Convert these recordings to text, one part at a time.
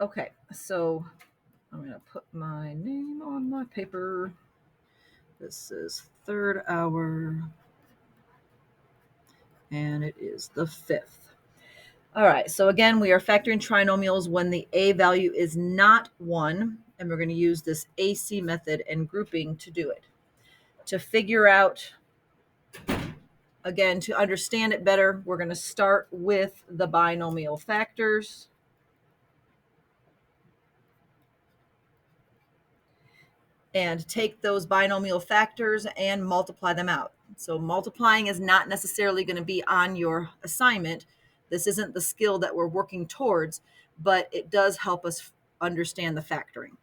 Okay, so I'm going to put my name on my paper. This is third hour, and it is the 5th. All right, so again, we are factoring trinomials when the a value is not 1, and we're going to use this AC method and grouping to do it. To figure out, again, to understand it better, we're going to start with the binomial factors. And take those binomial factors and multiply them out. So multiplying is not necessarily going to be on your assignment. This isn't the skill that we're working towards, but it does help us understand the factoring.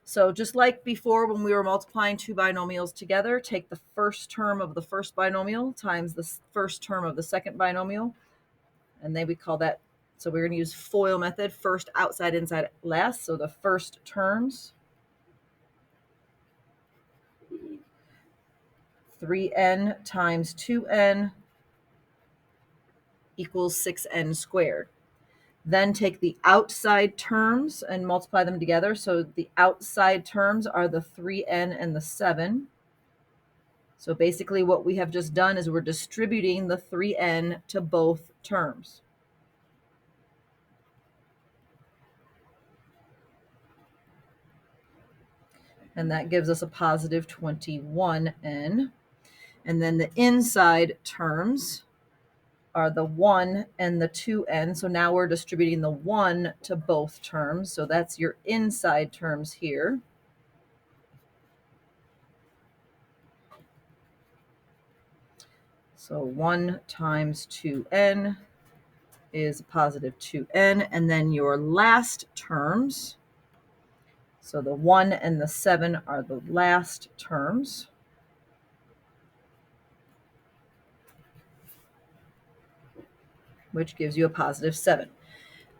So just like before when we were multiplying two binomials together, take the first term of the first binomial times the first term of the second binomial, and then we call that, so we're going to use FOIL method, first, outside, inside, last. So the first terms, 3n times 2n equals 6n squared. Then take the outside terms and multiply them together. So the outside terms are the 3n and the 7. So basically what we have just done is we're distributing the 3n to both terms. And that gives us a positive 21n. And then the inside terms are the 1 and the 2n. So now we're distributing the 1 to both terms. So that's your inside terms here. So 1 times 2n is positive 2n. And then your last terms, so the 1 and the 7 are the last terms. Which gives you a positive 7.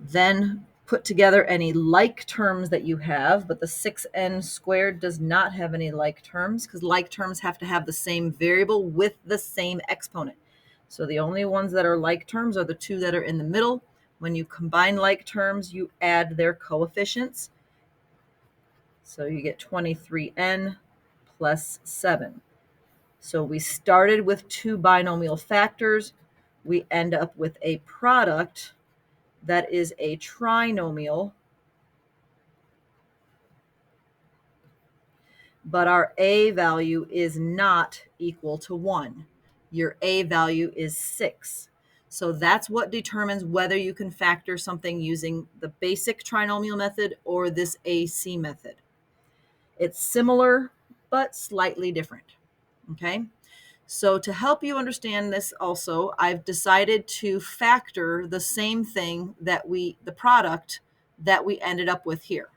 Then put together any like terms that you have, but the 6n squared does not have any like terms because like terms have to have the same variable with the same exponent. So the only ones that are like terms are the two that are in the middle. When you combine like terms, you add their coefficients. So you get 23n plus 7. So we started with two binomial factors. We end up with a product that is a trinomial, but our a value is not equal to 1. Your a value is 6. So that's what determines whether you can factor something using the basic trinomial method or this AC method. It's similar, but slightly different. Okay? So to help you understand this also, I've decided to factor the same thing that the product that we ended up with here.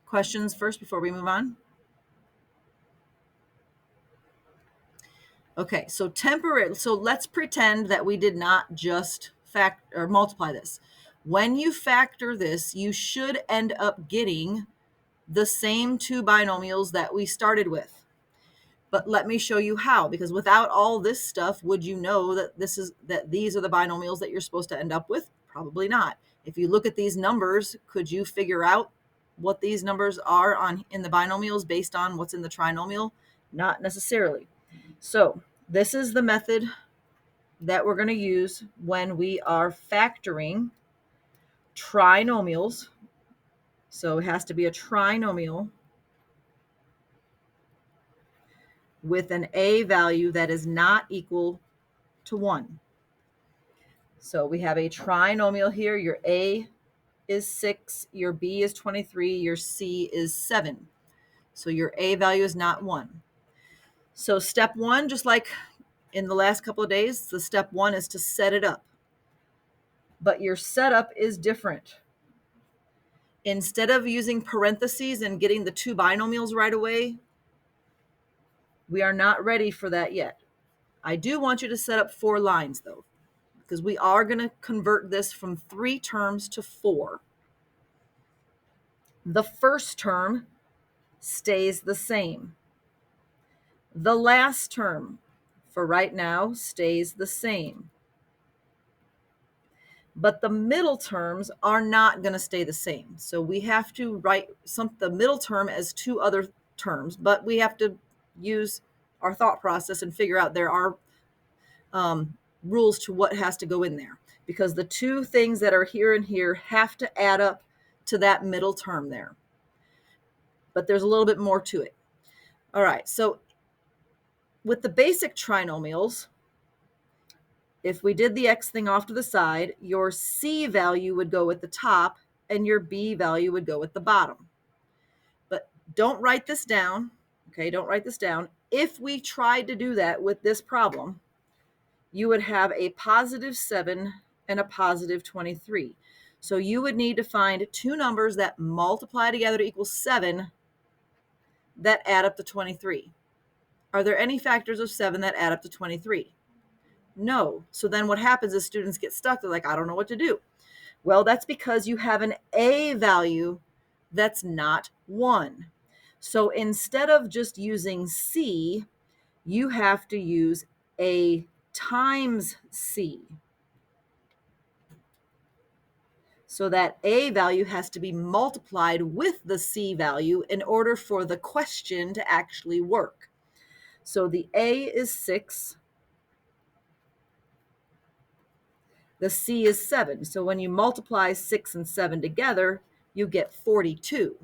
Questions first before we move on? Okay, so let's pretend that we did not just multiply this. When you factor this, you should end up getting the same two binomials that we started with. But let me show you how, because without all this stuff, would you know that these are the binomials that you're supposed to end up with? Probably not. If you look at these numbers, could you figure out what these numbers are in the binomials based on what's in the trinomial? Not necessarily. So this is the method that we're going to use when we are factoring trinomials. So it has to be a trinomial with an a value that is not equal to 1. So we have a trinomial here. Your a is 6, your b is 23, your c is 7. So your a value is not 1. So step 1, just like in the last couple of days, the step 1 is to set it up. But your setup is different. Instead of using parentheses and getting the two binomials right away, we are not ready for that yet. I do want you to set up 4 lines though, because we are going to convert this from 3 terms to 4. The first term stays the same. The last term, for right now, stays the same. but the middle terms are not going to stay the same. So we have to write the middle term as two other terms, but we have to use our thought process and figure out there are rules to what has to go in there, because the two things that are here and here have to add up to that middle term there. But there's a little bit more to it. All right, so with the basic trinomials, if we did the x thing off to the side, your c value would go at the top and your b value would go at the bottom. But don't write this down, okay? Don't write this down. If we tried to do that with this problem, you would have a positive 7 and a positive 23. So you would need to find two numbers that multiply together to equal 7 that add up to 23. Are there any factors of 7 that add up to 23? No. So then what happens is students get stuck. They're like, I don't know what to do. Well, that's because you have an a value that's not 1. So instead of just using c, you have to use a times c. So that a value has to be multiplied with the c value in order for the question to actually work. So the a is 6. The c is 7. So when you multiply 6 and 7 together, you get 42.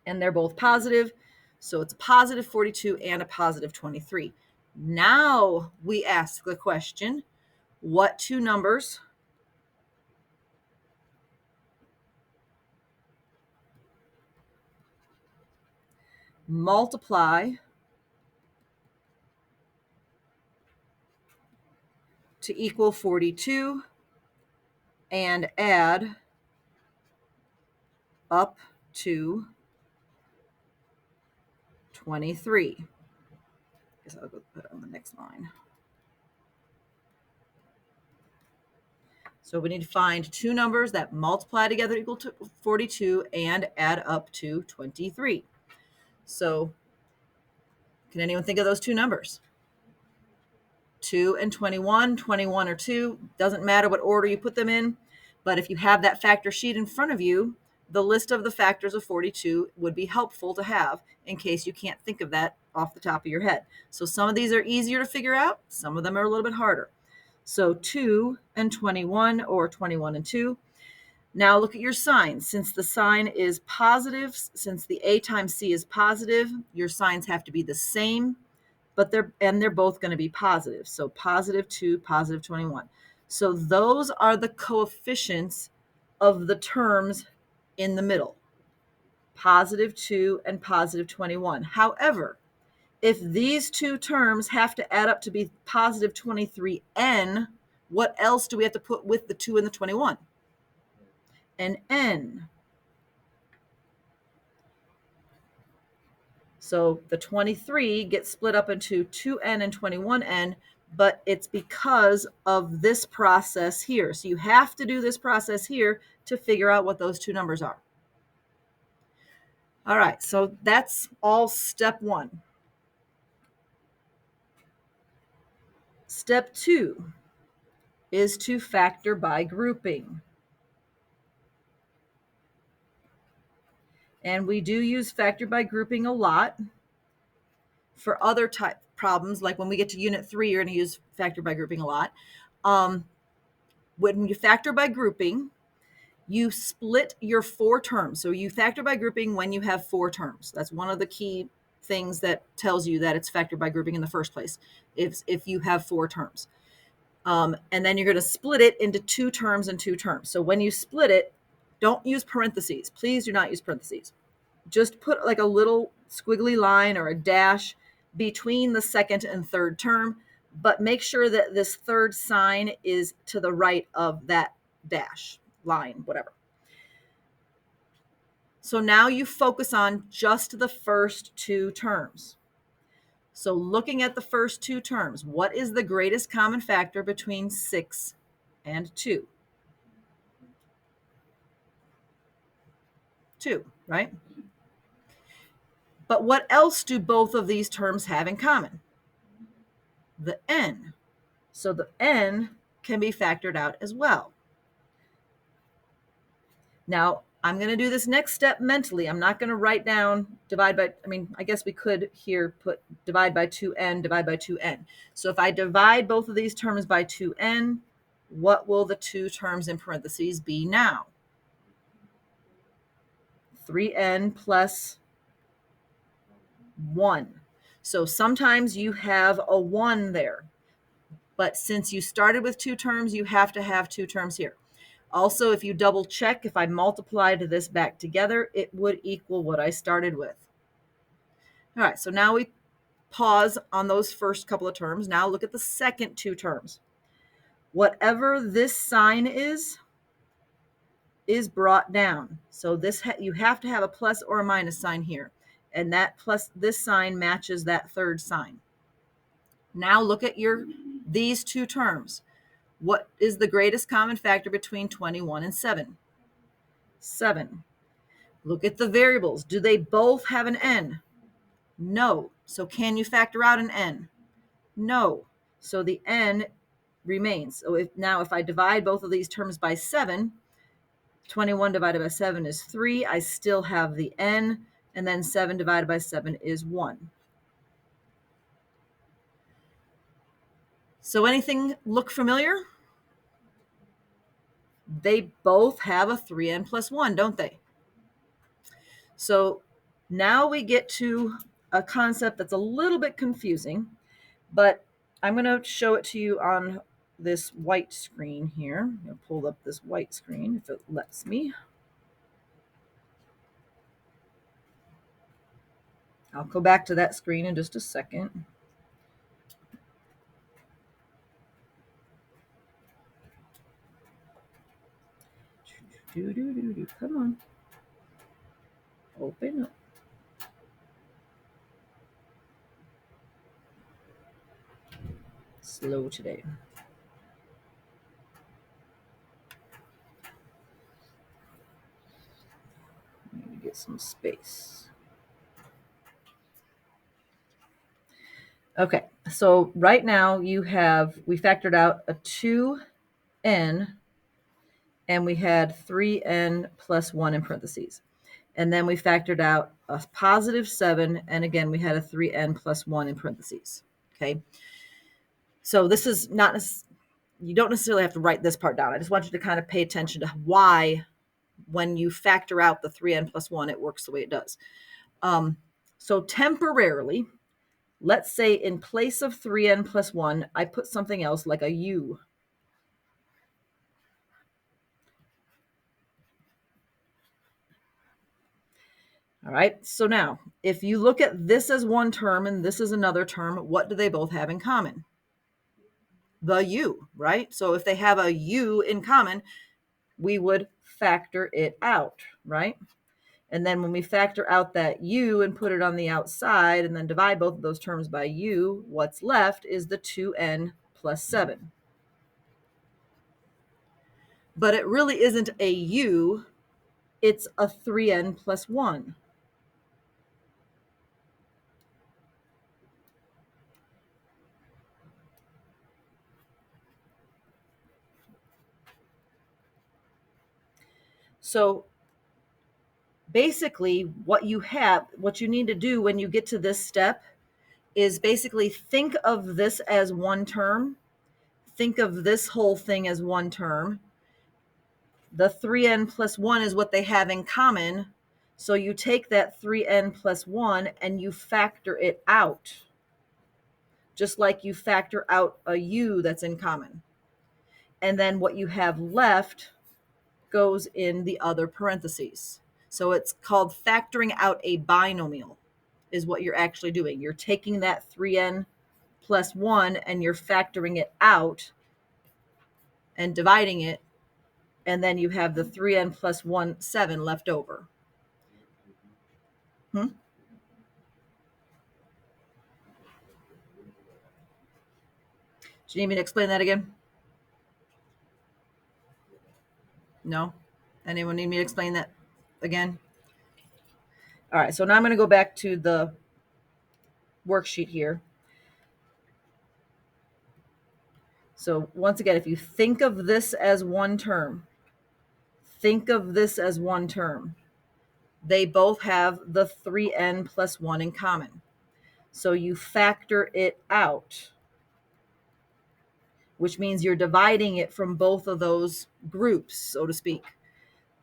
And they're both positive. So it's a positive 42 and a positive 23. Now we ask the question, what two numbers multiply to equal 42 and add up to 23? I guess I'll go put it on the next line. So we need to find two numbers that multiply together equal to 42 and add up to 23. So can anyone think of those two numbers? 2 and 21, 21 or 2, doesn't matter what order you put them in, but if you have that factor sheet in front of you, the list of the factors of 42 would be helpful to have in case you can't think of that off the top of your head. So some of these are easier to figure out, some of them are a little bit harder. So 2 and 21 or 21 and 2. Now look at your signs. Since the sign is positive, since the a times c is positive, your signs have to be the same, but they're both going to be positive. So positive 2, positive 21. So those are the coefficients of the terms in the middle, positive 2 and positive 21. However, if these two terms have to add up to be positive 23n, what else do we have to put with the 2 and the 21? An n. So the 23 gets split up into 2n and 21n, but it's because of this process here. So you have to do this process here to figure out what those two numbers are. All right, so that's all step 1. Step 2 is to factor by grouping. And we do use factor by grouping a lot for other type problems, like when we get to unit 3, you're going to use factor by grouping a lot. When you factor by grouping, you split your 4 terms. So you factor by grouping when you have 4 terms. That's one of the key things that tells you that it's factor by grouping in the first place, if you have 4 terms. And then you're going to split it into 2 terms and 2 terms. So when you split it, don't use parentheses. Please do not use parentheses. Just put like a little squiggly line or a dash between the second and third term, but make sure that this third sign is to the right of that dash, line, whatever. So now you focus on just the first 2 terms. So looking at the first 2 terms, what is the greatest common factor between 6 and 2? 2, right? But what else do both of these terms have in common? The n. So the n can be factored out as well. Now, I'm going to do this next step mentally. I'm not going to write down divide by, I guess we could here put divide by 2n, divide by 2n. So if I divide both of these terms by 2n, what will the two terms in parentheses be now? 3n plus 1. So sometimes you have a 1 there, but since you started with two terms, you have to have two terms here. Also, if you double check, if I multiplied this back together, it would equal what I started with. All right, so now we pause on those first couple of terms. Now look at the second two terms. Whatever this sign is brought down. So this you have to have a plus or a minus sign here. And that plus this sign matches that third sign. Now look at these two terms. What is the greatest common factor between 21 and 7? 7. Look at the variables. Do they both have an n? No. So can you factor out an n? No. So the n remains. So if I divide both of these terms by 7, 21 divided by 7 is 3. I still have the n, and then 7 divided by 7 is 1. So anything look familiar? They both have a 3n plus 1, don't they? So now we get to a concept that's a little bit confusing, but I'm going to show it to you on this white screen here. I'm going to pull up this white screen if it lets me. I'll go back to that screen in just a second. Come on. Open up. Slow today. Let me get some space. Okay, so right now we factored out a 2n, and we had 3n plus 1 in parentheses. And then we factored out a positive 7, and again, we had a 3n plus 1 in parentheses. Okay, so this is not, you don't necessarily have to write this part down. I just want you to kind of pay attention to why, when you factor out the 3n plus 1, it works the way it does. So temporarily, let's say in place of 3n plus 1, I put something else like a u. All right, so now if you look at this as one term and this is another term, what do they both have in common? The u, right? So if they have a u in common, we would factor it out, right? And then when we factor out that u and put it on the outside and then divide both of those terms by u, what's left is the 2n plus 7. But it really isn't a u, it's a 3n plus 1. So basically what you need to do when you get to this step is basically think of this as one term. Think of this whole thing as one term. The 3n plus 1 is what they have in common. So you take that 3n plus 1 and you factor it out, just like you factor out a u that's in common. And then what you have left goes in the other parentheses. So it's called factoring out a binomial is what you're actually doing. You're taking that 3n plus 1 and you're factoring it out and dividing it, and then you have the 3n plus 1, 7 left over. Do you need me to explain that again? No? Anyone need me to explain that again? All right, so now I'm going to go back to the worksheet here. So once again, if you think of this as one term, think of this as one term. They both have the 3n plus 1 in common. So you factor it out, which means you're dividing it from both of those groups, so to speak.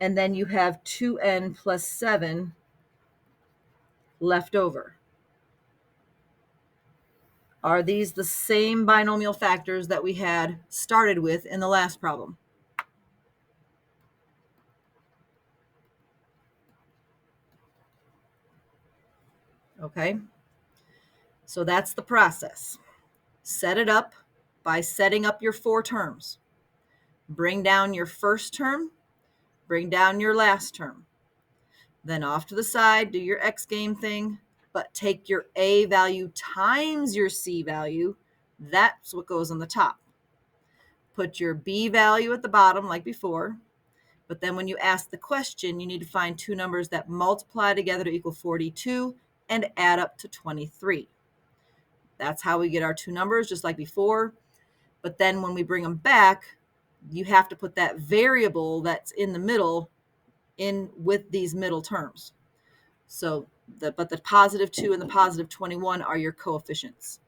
And then you have 2n plus 7 left over. Are these the same binomial factors that we had started with in the last problem? Okay, so that's the process. Set it up by setting up your 4 terms. Bring down your first term, bring down your last term. Then off to the side, do your X game thing, but take your A value times your C value. That's what goes on the top. Put your B value at the bottom like before, but then when you ask the question, you need to find 2 numbers that multiply together to equal 42 and add up to 23. That's how we get our 2 numbers, just like before. But then when we bring them back, you have to put that variable that's in the middle in with these middle terms. So the positive 2 and the positive 21 are your coefficients.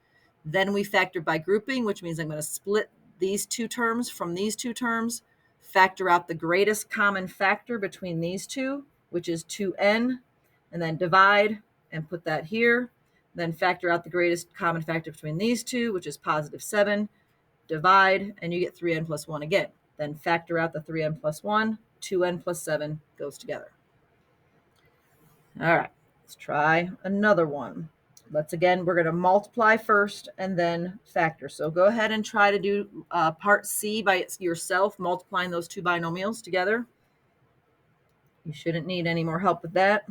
Then we factor by grouping, which means I'm going to split these 2 terms from these 2 terms, factor out the greatest common factor between these 2, which is 2n, and then divide and put that here. Then factor out the greatest common factor between these 2, which is positive 7, divide, and you get 3n plus 1 again. Then factor out the 3n plus 1, 2n plus 7 goes together. All right, let's try another one. We're going to multiply first and then factor. So go ahead and try to do part C by yourself, multiplying those 2 binomials together. You shouldn't need any more help with that.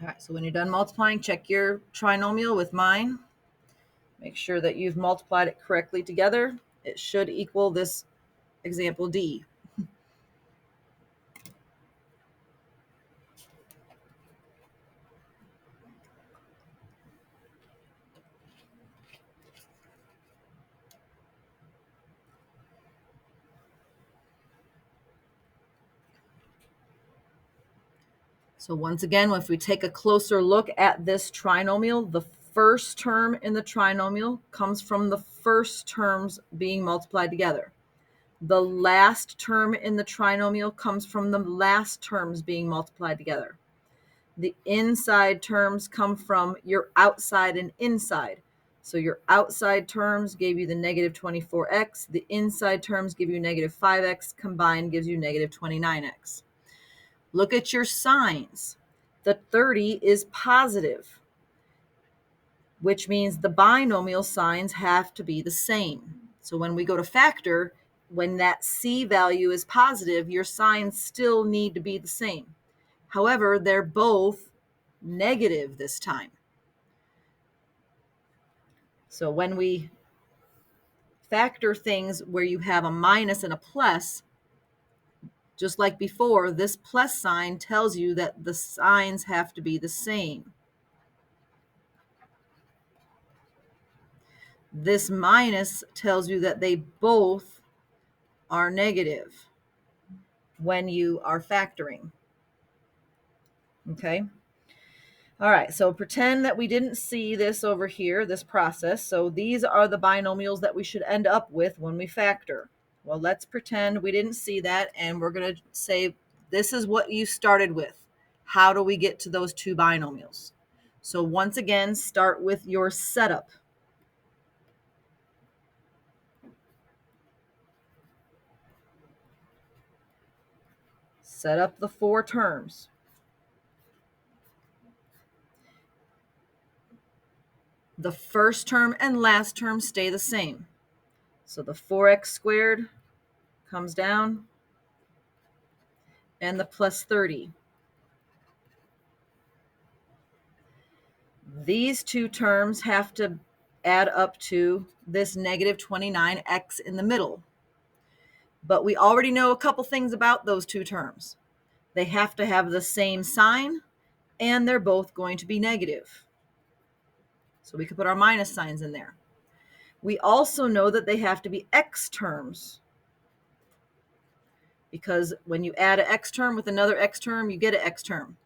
All right, so when you're done multiplying, check your trinomial with mine. Make sure that you've multiplied it correctly together. It should equal this example D. So once again, if we take a closer look at this trinomial, the first term in the trinomial comes from the first terms being multiplied together. The last term in the trinomial comes from the last terms being multiplied together. The inside terms come from your outside and inside. So your outside terms gave you the negative 24x. The inside terms give you negative 5x. Combined gives you negative 29x. Look at your signs. The 30 is positive, which means the binomial signs have to be the same. So when we go to factor, when that C value is positive, your signs still need to be the same. However, they're both negative this time. So when we factor things where you have a minus and a plus, just like before, this plus sign tells you that the signs have to be the same. This minus tells you that they both are negative when you are factoring. Okay? All right, so pretend that we didn't see this over here, this process. So these are the binomials that we should end up with when we factor. Well, let's pretend we didn't see that, and we're going to say this is what you started with. How do we get to those two binomials? So once again, start with your setup. Set up the four terms. The first term and last term stay the same. So the 4x squared comes down, and the plus 30. These two terms have to add up to this negative 29x in the middle. But we already know a couple things about those two terms. They have to have the same sign, and they're both going to be negative. So we could put our minus signs in there. We also know that they have to be x terms, because when you add an x term with another x term, you get an x term.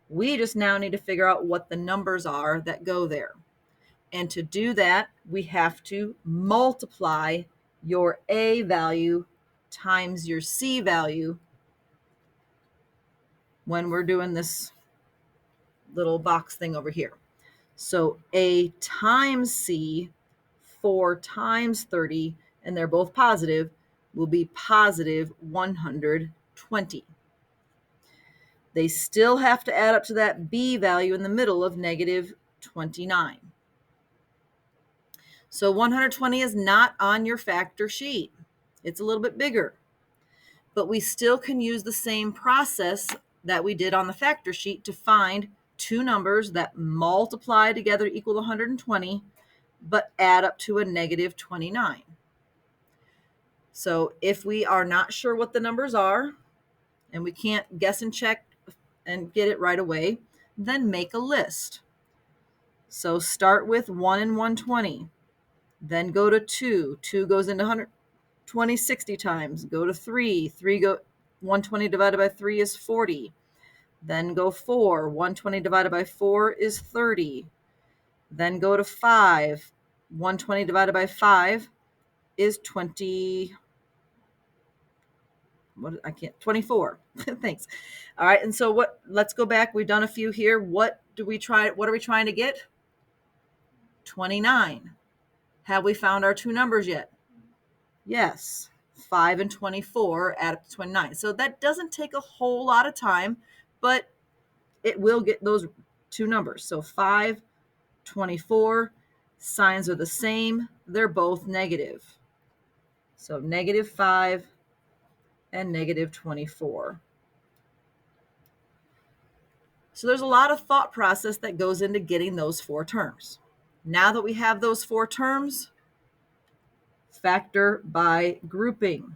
We just now need to figure out what the numbers are that go there. And to do that, we have to multiply your A value times your C value when we're doing this little box thing over here. So A times C, 4 times 30, and they're both positive, will be positive 120. They still have to add up to that B value in the middle of negative 29. So 120 is not on your factor sheet. It's a little bit bigger. But we still can use the same process that we did on the factor sheet to find two numbers that multiply together equal 120, but add up to a negative 29. So if we are not sure what the numbers are, and we can't guess and check and get it right away, then make a list. So start with 1 and 120. Then go to 2. 2 goes into 120 60 times. Go to 3. 120 divided by 3 is 40. Then go 4. 120 divided by 4 is 30. Then go to 5. 120 divided by 5 is 24. Thanks. All right, and so let's go back. We've done a few here. What are we trying to get? 29. Have we found our two numbers yet? Yes. 5 and 24 add up to 29. So that doesn't take a whole lot of time, but it will get those two numbers. So 5, 24, signs are the same. They're both negative. So negative 5 and negative 24. So there's a lot of thought process that goes into getting those four terms. Now that we have those four terms, factor by grouping.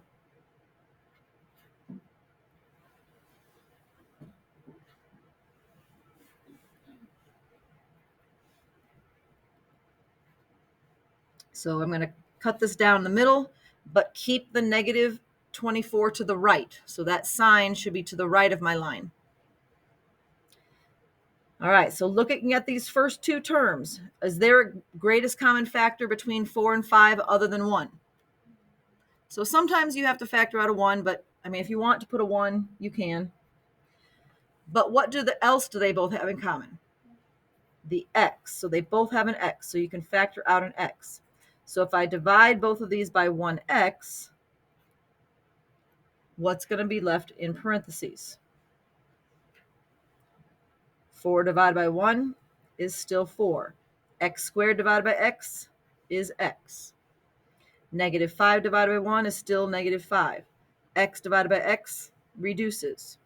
So I'm going to cut this down the middle, but keep the negative 24 to the right. So that sign should be to the right of my line. All right, so looking at these first two terms, is there a greatest common factor between 4 and 5 other than 1? So sometimes you have to factor out a 1, but I mean, if you want to put a 1, you can. But what else do they both have in common? the x. So they both have an x, so you can factor out an x. So if I divide both of these by 1x, what's going to be left in parentheses? 4 divided by 1 is still 4. X squared divided by x is x. Negative 5 divided by 1 is still negative 5. X divided by x reduces.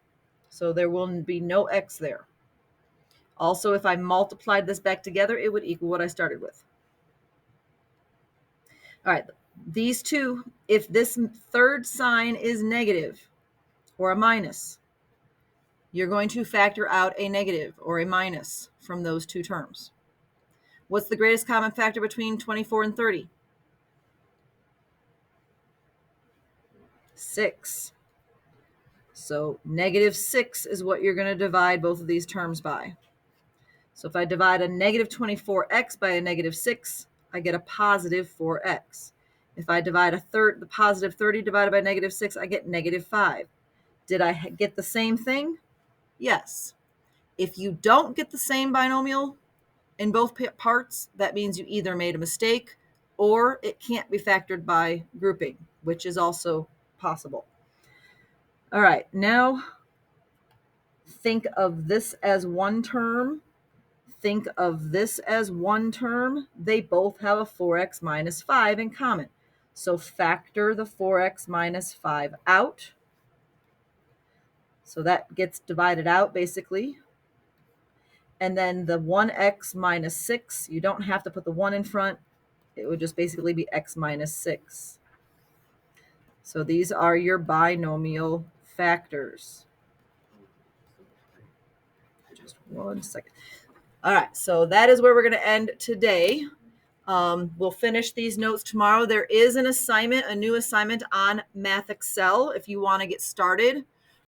So there will be no x there. Also, if I multiplied this back together, it would equal what I started with. All right, these two, if this third sign is negative or a minus, you're going to factor out a negative or a minus from those two terms. What's the greatest common factor between 24 and 30? 6. So negative 6 is what you're going to divide both of these terms by. So if I divide a negative 24x by a negative 6, I get a positive 4x. If I divide the positive 30 divided by negative 6, I get negative 5. Did I get the same thing? Yes. If you don't get the same binomial in both parts, that means you either made a mistake or it can't be factored by grouping, which is also possible. All right, now think of this as one term. Think of this as one term. They both have a 4x minus 5 in common. So factor the 4x minus 5 out. So that gets divided out basically. And then the 1x minus 6, you don't have to put the 1 in front. It would just basically be x minus 6. So these are your binomial factors. Just 1 second. All right, so that is where we're going to end today. We'll finish these notes tomorrow. There is an assignment, a new assignment on Math Excel if you want to get started.